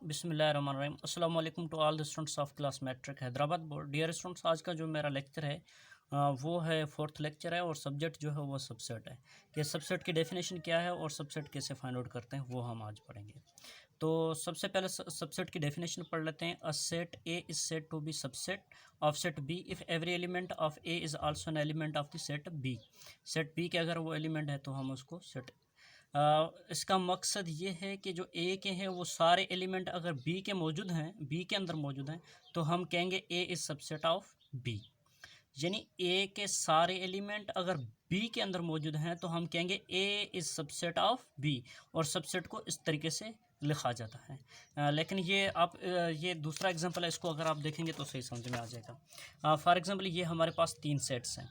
बिस्मिल्लाहिर्रहमानिर्रहीम। अस्सलाम वालेकुम to all the students of class matric Hyderabad board. Dear students, आज का जो मेरा लेक्चर है वो है फोर्थ लेक्चर है और सब्जेक्ट जो है वो सबसेट है कि सबसेट की डेफिनेशन क्या है और सबसेट कैसे फाइंड आउट करते हैं वो हम आज पढ़ेंगे। तो सबसे पहले सबसेट की डेफिनेशन पढ़ लेते हैं। A set A is said to be subset of set B if every element of A is also an element of the set B. Set B के अगर वो एलिमेंट है तो हम उसको सेट इसका मकसद ये है कि जो ए के हैं वो सारे एलिमेंट अगर बी के मौजूद हैं, बी के अंदर मौजूद हैं, तो हम कहेंगे A is subset of B. यानी ए के सारे एलिमेंट अगर बी के अंदर मौजूद हैं तो हम कहेंगे A is subset of B. और सबसेट को इस तरीके से लिखा जाता है। लेकिन ये आप ये दूसरा एग्जांपल है, इसको अगर आप देखेंगे तो सही समझ में आ जाएगा। फॉर एग्जांपल ये हमारे पास तीन सेट्स हैं,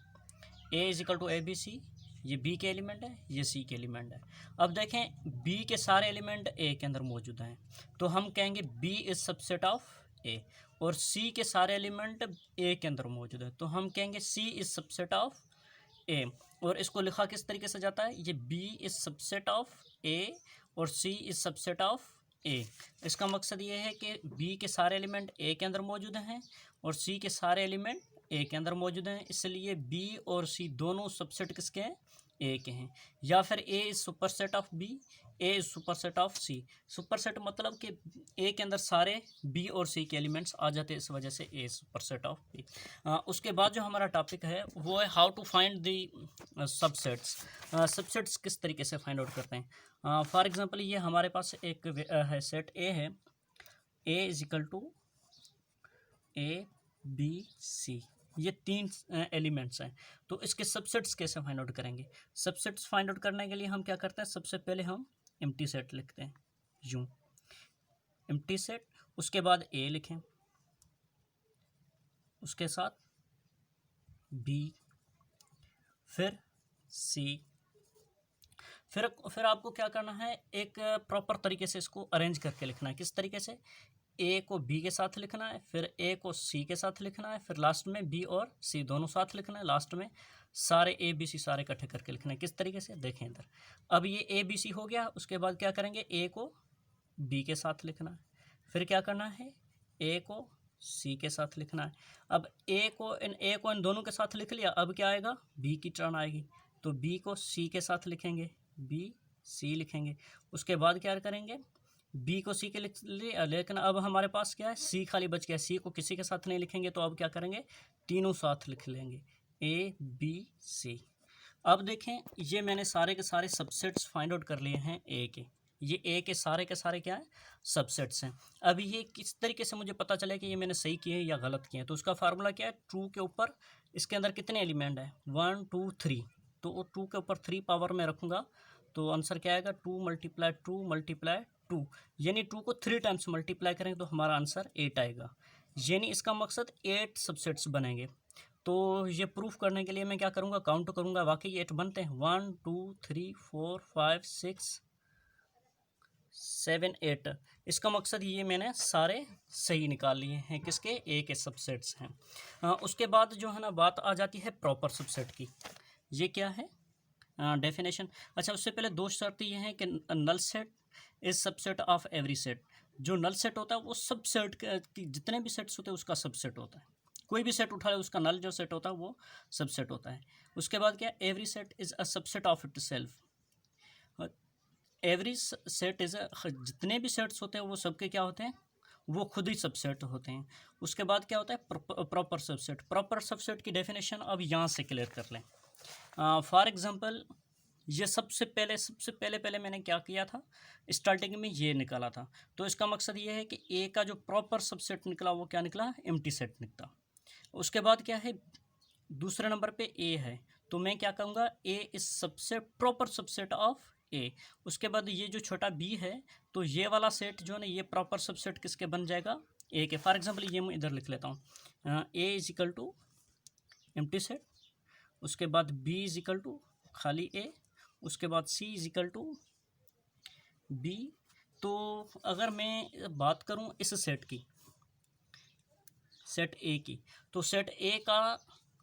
A is equal to A B C. ये बी के एलिमेंट है, ये सी के एलिमेंट है। अब देखें बी के सारे एलिमेंट ए के अंदर मौजूद हैं तो हम कहेंगे बी इज सबसेट ऑफ ए। और सी के सारे एलिमेंट ए के अंदर मौजूद है तो हम कहेंगे सी इज सबसेट ऑफ ए। और इसको लिखा किस तरीके से जाता है, ये बी इज सबसेट ऑफ ए और सी इज सबसेट ऑफ ए। इसका मकसद ये है कि बी के सारे एलिमेंट ए के अंदर मौजूद हैं और सी के सारे एलिमेंट ए के अंदर मौजूद हैं, इसलिए बी और सी दोनों सबसेट किसके हैं, ए के हैं। या फिर A is superset of B, A is superset of C. Superset मतलब कि ए के अंदर सारे बी और सी के एलिमेंट्स आ जाते हैं, इस वजह से ए सुपरसेट ऑफ बी। उसके बाद जो हमारा टॉपिक है वो है how to find the subsets. Subsets किस तरीके से फाइंड आउट करते हैं। फॉर एग्जांपल ये हमारे पास एक है सेट ए है, A is equal to A B C. ये तीन एलिमेंट्स हैं तो इसके सबसेट्स कैसे फाइंड आउट करेंगे। सबसेट्स फाइंड आउट करने के लिए हम क्या करते हैं, सबसे पहले हम एम्प्टी सेट लिखते हैं, यूं एम्प्टी सेट। उसके बाद ए लिखें, उसके साथ बी, फिर सी। फिर आपको क्या करना है, एक प्रॉपर तरीके से इसको अरेंज करके लिखना है। किस तरीके से, ए को बी के साथ लिखना है, फिर ए को सी के साथ लिखना है, फिर लास्ट में बी और सी दोनों साथ लिखना है, लास्ट में सारे ए बी सी सारे इकट्ठे करके लिखना है। किस तरीके से, देखें इधर। अब ये ए बी सी हो गया, उसके बाद क्या करेंगे, ए को बी के साथ लिखना है, फिर क्या करना है, ए को सी के साथ लिखना है। अब ए को इन दोनों के साथ लिख लिया, अब क्या आएगा, बी की टर्न आएगी तो बी को सी के साथ लिखेंगे, बी सी लिखेंगे। उसके बाद क्या करेंगे, बी को सी के लिख लिया, लेकिन अब हमारे पास क्या है, सी खाली बच गया। सी को किसी के साथ नहीं लिखेंगे तो अब क्या करेंगे, तीनों साथ लिख लेंगे, ए बी सी। अब देखें ये मैंने सारे के सारे सबसेट्स फाइंड आउट कर लिए हैं ए के। ये ए के सारे क्या है, सबसेट्स हैं। अब ये किस तरीके से मुझे पता चले कि ये मैंने सही किए या गलत किए हैं, तो उसका फार्मूला क्या है, ट्रू के ऊपर इसके अंदर कितने एलिमेंट हैं, 1 2 3। तो ट्रू के ऊपर 3 पावर में रखूँगा तो आंसर क्या आएगा, 2 मल्टीप्लाई 2। यानी 2 को 3 टाइम्स मल्टीप्लाई करेंगे तो हमारा आंसर 8 आएगा। यानी इसका मकसद 8 सबसेट्स बनेंगे। तो ये प्रूफ करने के लिए मैं क्या करूँगा, काउंट करूँगा, वाकई 8 बनते हैं, 1 2 3 4 5 6 7 8। इसका मकसद ये मैंने सारे सही निकाल लिए हैं, किसके, ए के सबसेट्स हैं। उसके बाद जो है ना बात आ जाती है प्रॉपर सबसेट की। ये क्या है, डेफिनेशन। अच्छा, उससे पहले दो शर्त ये हैं कि null set is subset of every set. जो नल सेट होता है वो सब सेट के जितने भी सेट्स होते हैं उसका सबसेट होता है। कोई भी सेट उठा ले उसका नल जो सेट होता है वो सबसेट होता है। उसके बाद क्या, every set is a subset of it self. Every set is जितने भी सेट्स होते हैं वो सबके क्या होते हैं, वो खुद ही सबसेट होते हैं। उसके बाद क्या होता है, प्रॉपर सबसेट। प्रॉपर सबसेट की डेफिनेशन अब यहाँ से क्लियर कर लें। फॉर एग्ज़ाम्पल ये सबसे पहले मैंने क्या किया था, स्टार्टिंग में ये निकाला था। तो इसका मकसद ये है कि ए का जो प्रॉपर सबसेट निकला वो क्या निकला, एम्प्टी सेट निकला। उसके बाद क्या है, दूसरे नंबर पे ए है तो मैं क्या कहूँगा, ए इस सबसे प्रॉपर सबसेट ऑफ ए। उसके बाद ये जो छोटा बी है तो ये वाला सेट जो है ना ये प्रॉपर सबसेट किसके बन जाएगा, ए के। फॉर एग्जांपल ये मैं इधर लिख लेता हूँ, A is equal to empty set, उसके बाद बी इज इक्वल टू खाली ए, उसके बाद सी इज इक्वल टू बी। तो अगर मैं बात करूँ इस सेट की, सेट ए की, तो सेट ए का,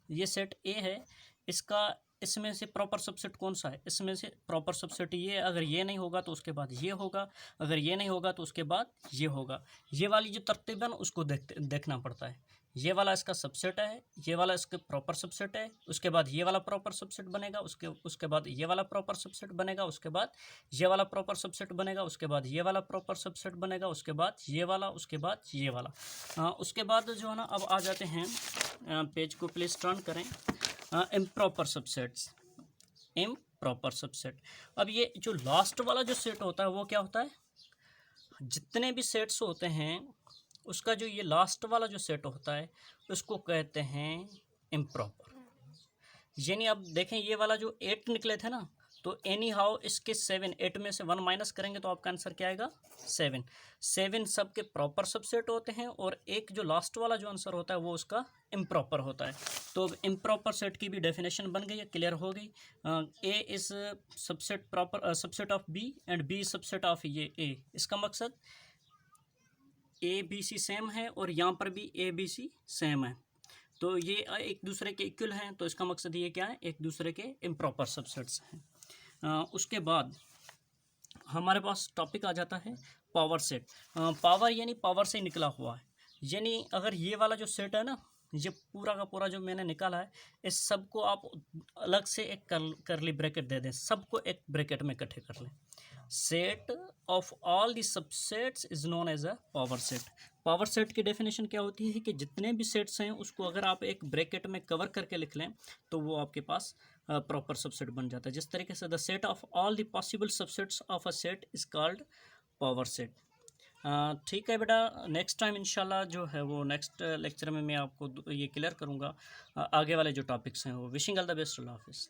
ये सेट ए है, इसका इसमें से प्रॉपर सबसेट कौन सा है, इसमें से प्रॉपर सबसेट ये, अगर ये नहीं होगा तो उसके बाद ये होगा, अगर ये नहीं होगा तो उसके बाद ये होगा। ये वाली जो तरतीब है ना उसको देखना पड़ता है। ये वाला इसका सबसेट है, ये वाला इसका प्रॉपर सबसेट है, उसके बाद ये वाला प्रॉपर सबसेट बनेगा, उसके बाद ये वाला प्रॉपर सबसेट बनेगा, उसके बाद ये वाला प्रॉपर सबसेट बनेगा, उसके बाद ये वाला प्रॉपर सबसेट बनेगा, उसके बाद ये वाला, उसके बाद ये वाला। उसके बाद जो है ना अब आ जाते हैं, पेज को प्लीज़ टर्न करें, इम्प्रॉपर सबसेट्स, इम्प्रॉपर सबसेट। अब ये जो लास्ट वाला जो सेट होता है वो क्या होता है, जितने भी सेट्स होते हैं उसका जो ये लास्ट वाला जो सेट होता है उसको कहते हैं इम्प्रॉपर। यानी अब देखें ये वाला जो 8 निकले थे ना, तो एनी हाउ इसके 7, 8 में से 1 माइनस करेंगे तो आपका आंसर क्या आएगा, 7। 7 सब के प्रॉपर सबसेट होते हैं और एक जो लास्ट वाला जो आंसर होता है वो उसका इम्प्रॉपर होता है। तो इम्प्रॉपर सेट की भी डेफिनेशन बन गई है, क्लियर हो गई। A is subset proper subset of B and B subset of ये ए। इसका मकसद ए बी सी सेम है और यहाँ पर भी ए बी सी सेम है, तो ये एक दूसरे के इक्वल हैं, तो इसका मकसद ये क्या है, एक दूसरे के इम्प्रॉपर सबसेट्स हैं। उसके बाद हमारे पास टॉपिक आ जाता है पावर सेट। पावर यानी पावर से निकला हुआ है, यानी अगर ये वाला जो सेट है ना, ये पूरा का पूरा जो मैंने निकाला है, इस सब को आप अलग से एक करली ब्रैकेट दे दें, सबको एक ब्रैकेट में इकट्ठे कर लें। Set of all the subsets is known as a power set. Power set की डेफिनेशन क्या होती है कि जितने भी सेट्स हैं उसको अगर आप एक ब्रैकेट में कवर करके लिख लें तो वो आपके पास प्रॉपर सबसेट बन जाता है। जिस तरीके से the set of all the possible subsets of a set is called power set. ठीक है बेटा, नेक्स्ट टाइम इंशाल्लाह जो है वो नेक्स्ट लेक्चर में मैं आपको ये क्लियर करूँगा आगे वाले जो टॉपिक्स हैं वो। विशिंग ऑल द बेस्ट, अल्लाह हाफिज़।